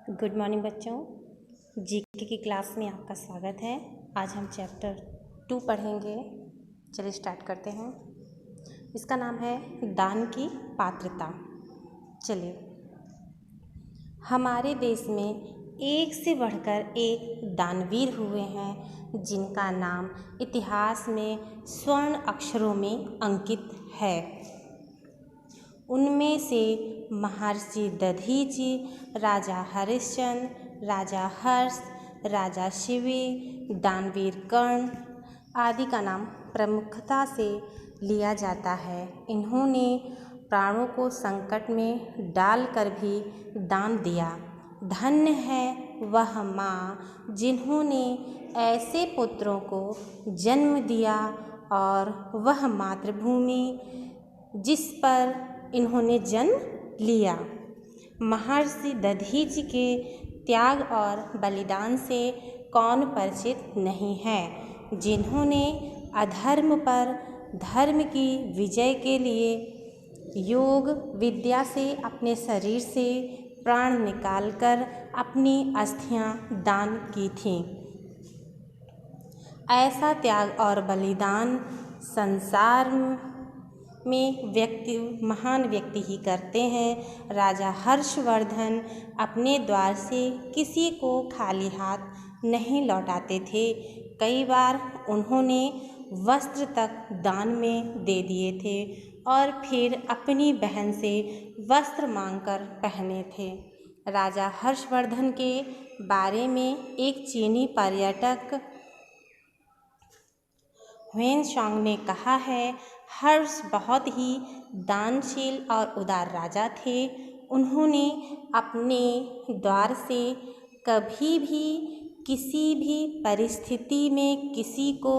Good morning बच्चों। GK की class में आपका स्वागत है। आज हम चैप्टर 2 पढ़ेंगे। चलिए स्टार्ट करते हैं। इसका नाम है दान की पात्रता। चलिए, हमारे देश में एक से बढ़कर एक दानवीर हुए हैं जिनका नाम इतिहास में स्वर्ण अक्षरों में अंकित है। उनमें से महर्षि दधीचि, राजा हरिश्चंद्र, राजा हर्ष, राजा शिवी, दानवीर कर्ण आदि का नाम प्रमुखता से लिया जाता है। इन्होंने प्राणों को संकट में डालकर भी दान दिया। धन्य है वह माँ जिन्होंने ऐसे पुत्रों को जन्म दिया और वह मातृभूमि जिस पर इन्होंने जन्म लिया। महर्षि दधीचि के त्याग और बलिदान से कौन परिचित नहीं है, जिन्होंने अधर्म पर धर्म की विजय के लिए योग विद्या से अपने शरीर से प्राण निकालकर अपनी अस्थियां दान की थीं। ऐसा त्याग और बलिदान संसार में महान व्यक्ति ही करते हैं। राजा हर्षवर्धन अपने द्वार से किसी को खाली हाथ नहीं लौटाते थे। कई बार उन्होंने वस्त्र तक दान में दे दिए थे और फिर अपनी बहन से वस्त्र मांगकर पहने थे। राजा हर्षवर्धन के बारे में एक चीनी पर्यटक ह्वेनसांग ने कहा है, हर्ष बहुत ही दानशील और उदार राजा थे। उन्होंने अपने द्वार से कभी भी किसी भी परिस्थिति में किसी को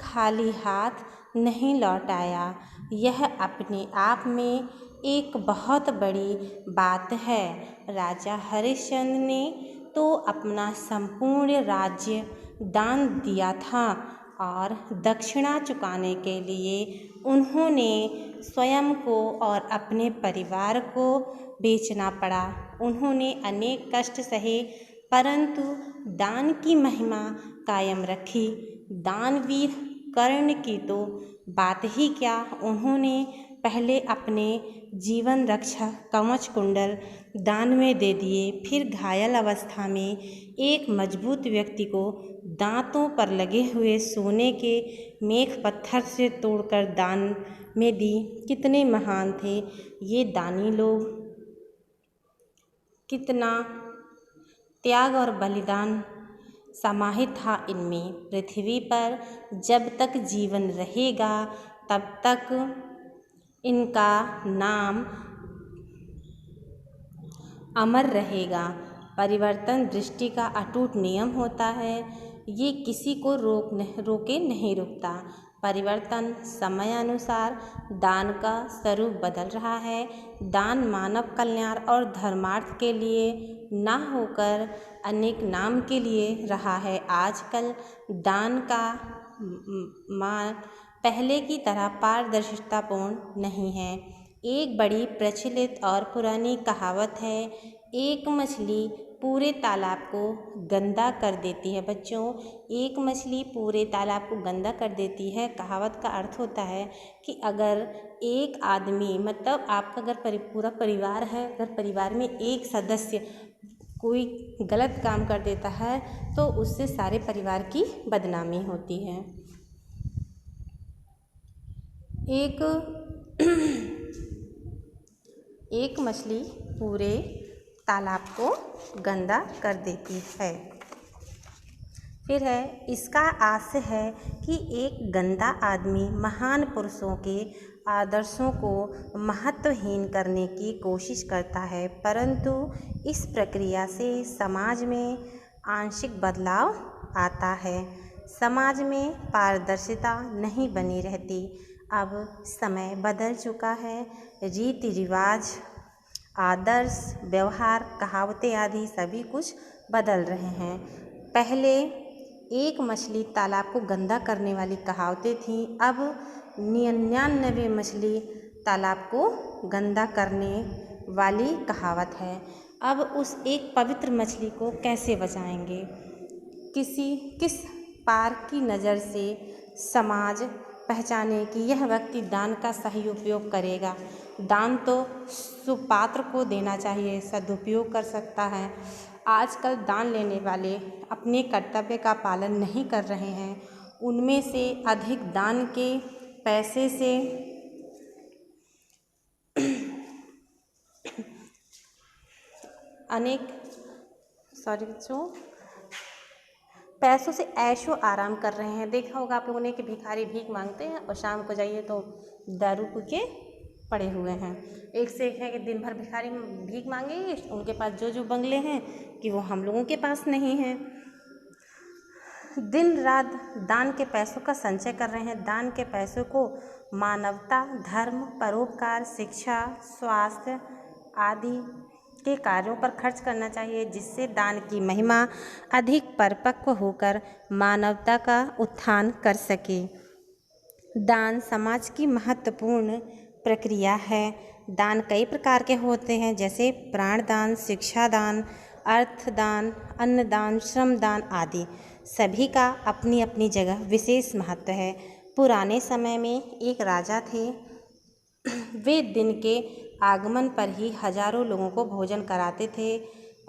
खाली हाथ नहीं लौटाया। यह अपने आप में एक बहुत बड़ी बात है। राजा हरिश्चंद्र ने तो अपना संपूर्ण राज्य दान दिया था और दक्षिणा चुकाने के लिए उन्होंने स्वयं को और अपने परिवार को बेचना पड़ा। उन्होंने अनेक कष्ट सहे परंतु दान की महिमा कायम रखी। दानवीर कर्ण की तो बात ही क्या, उन्होंने पहले अपने जीवन रक्षा कवच कुंडल दान में दे दिए, फिर घायल अवस्था में एक मजबूत व्यक्ति को दांतों पर लगे हुए सोने के मेख पत्थर से तोड़कर दान में दी। कितने महान थे ये दानी लोग, कितना त्याग और बलिदान समाहित था इनमें। पृथ्वी पर जब तक जीवन रहेगा तब तक इनका नाम अमर रहेगा। परिवर्तन दृष्टि का अटूट नियम होता है, ये किसी को रोके नहीं रुकता। परिवर्तन समयानुसार दान का स्वरूप बदल रहा है। दान मानव कल्याण और धर्मार्थ के लिए न होकर अनेक नाम के लिए रहा है। आजकल दान का मान पहले की तरह पारदर्शितापूर्ण नहीं है। एक बड़ी प्रचलित और पुरानी कहावत है, एक मछली पूरे तालाब को गंदा कर देती है। बच्चों, एक मछली पूरे तालाब को गंदा कर देती है। कहावत का अर्थ होता है कि अगर एक आदमी, मतलब आपका अगर पूरा परिवार है, अगर परिवार में एक सदस्य कोई गलत काम कर देता है तो उससे सारे परिवार की बदनामी होती है। एक मछली पूरे तालाब को गंदा कर देती है। फिर है, इसका आशय है कि एक गंदा आदमी महान पुरुषों के आदर्शों को महत्वहीन करने की कोशिश करता है, परंतु इस प्रक्रिया से समाज में आंशिक बदलाव आता है। समाज में पारदर्शिता नहीं बनी रहती। अब समय बदल चुका है। रीति रिवाज, आदर्श, व्यवहार, कहावतें आदि सभी कुछ बदल रहे हैं। पहले एक मछली तालाब को गंदा करने वाली कहावतें थीं, अब 99 मछली तालाब को गंदा करने वाली कहावत है। अब उस एक पवित्र मछली को कैसे बचाएंगे? किस पार की नज़र से समाज पहचाने कि यह व्यक्ति दान का सही उपयोग करेगा? दान तो सुपात्र को देना चाहिए, सदुपयोग कर सकता है। आजकल दान लेने वाले अपने कर्तव्य का पालन नहीं कर रहे हैं। उनमें से अधिक दान के पैसे से पैसों से ऐशो आराम कर रहे हैं। देखा होगा आप लोगों ने कि भिखारी भीख मांगते हैं और शाम को जाइए तो दारू पी के पड़े हुए हैं। एक से एक है कि दिन भर भिखारी भीख मांगेंगे, उनके पास जो बंगले हैं कि वो हम लोगों के पास नहीं हैं। दिन रात दान के पैसों का संचय कर रहे हैं। दान के पैसों को मानवता, धर्म, परोपकार, शिक्षा, स्वास्थ्य आदि के कार्यों पर खर्च करना चाहिए, जिससे दान की महिमा अधिक परिपक्व होकर मानवता का उत्थान कर सके। दान समाज की महत्वपूर्ण प्रक्रिया है। दान कई प्रकार के होते हैं, जैसे प्राणदान, शिक्षादान, अर्थदान, अन्नदान, श्रमदान आदि। सभी का अपनी अपनी जगह विशेष महत्व है। पुराने समय में एक राजा थे। वे दिन के आगमन पर ही हजारों लोगों को भोजन कराते थे।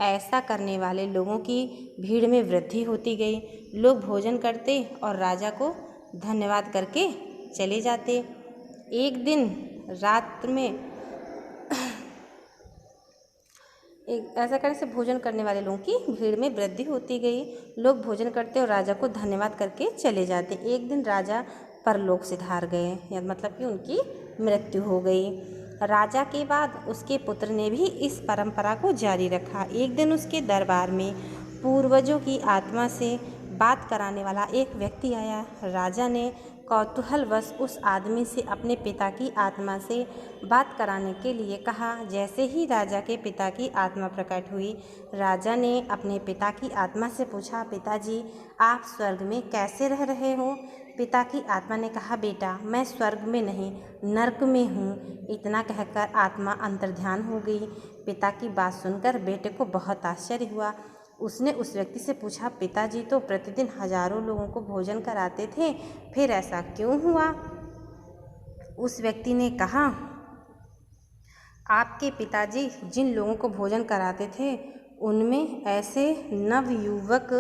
ऐसा करने वाले लोगों की भीड़ में वृद्धि होती गई। लोग भोजन करते और राजा को धन्यवाद करके चले जाते। एक दिन रात में ऐसा करने से भोजन करने वाले लोगों की भीड़ में वृद्धि होती गई। लोग भोजन करते और राजा को धन्यवाद करके चले जाते। एक दिन राजा परलोक सिधार गए, या मतलब कि उनकी मृत्यु हो गई। राजा के बाद उसके पुत्र ने भी इस परंपरा को जारी रखा। एक दिन उसके दरबार में पूर्वजों की आत्मा से बात कराने वाला एक व्यक्ति आया। राजा ने कौतूहलवश उस आदमी से अपने पिता की आत्मा से बात कराने के लिए कहा। जैसे ही राजा के पिता की आत्मा प्रकट हुई, राजा ने अपने पिता की आत्मा से पूछा, पिताजी आप स्वर्ग में कैसे रह रहे हो? पिता की आत्मा ने कहा, बेटा मैं स्वर्ग में नहीं नर्क में हूँ। इतना कहकर आत्मा अंतर्ध्यान हो गई। पिता की बात सुनकर बेटे को बहुत आश्चर्य हुआ। उसने उस व्यक्ति से पूछा, पिताजी तो प्रतिदिन हजारों लोगों को भोजन कराते थे, फिर ऐसा क्यों हुआ? उस व्यक्ति ने कहा, आपके पिताजी जिन लोगों को भोजन कराते थे उनमें ऐसे नवयुवक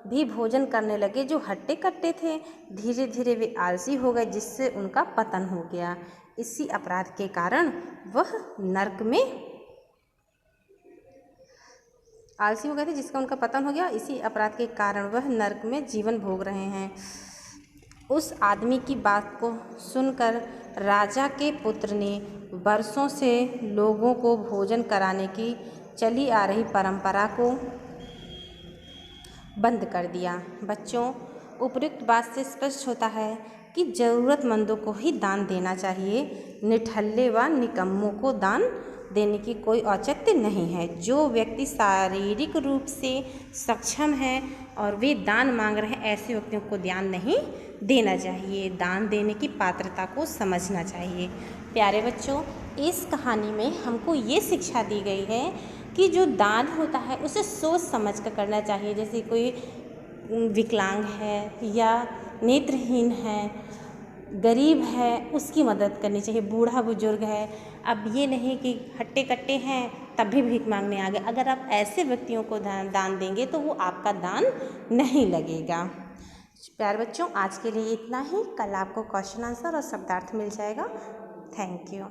भी भोजन करने लगे जो हट्टे कट्टे थे। धीरे धीरे वे आलसी हो गए, जिससे उनका पतन हो गया। इसी अपराध के कारण वह नर्क में आलसी हो गए थे, जिसका उनका पतन हो गया। इसी अपराध के कारण वह नर्क में जीवन भोग रहे हैं। उस आदमी की बात को सुनकर राजा के पुत्र ने वर्षों से लोगों को भोजन कराने की चली आ रही परंपरा को बंद कर दिया। बच्चों, उपयुक्त बात से स्पष्ट होता है कि ज़रूरतमंदों को ही दान देना चाहिए। निठल्ले व निकम्मों को दान देने की कोई औचित्य नहीं है। जो व्यक्ति शारीरिक रूप से सक्षम है और वे दान मांग रहे हैं, ऐसे व्यक्तियों को दान नहीं देना चाहिए। दान देने की पात्रता को समझना चाहिए। प्यारे बच्चों, इस कहानी में हमको ये शिक्षा दी गई है कि जो दान होता है उसे सोच समझ कर करना चाहिए। जैसे कोई विकलांग है या नेत्रहीन है, गरीब है, उसकी मदद करनी चाहिए। बूढ़ा बुजुर्ग है, अब ये नहीं कि हट्टे कट्टे हैं तब भी भीख मांगने आ गए। अगर आप ऐसे व्यक्तियों को दान देंगे तो वो आपका दान नहीं लगेगा। प्यारे बच्चों, आज के लिए इतना ही। कल आपको क्वेश्चन आंसर और शब्दार्थ मिल जाएगा। Thank you.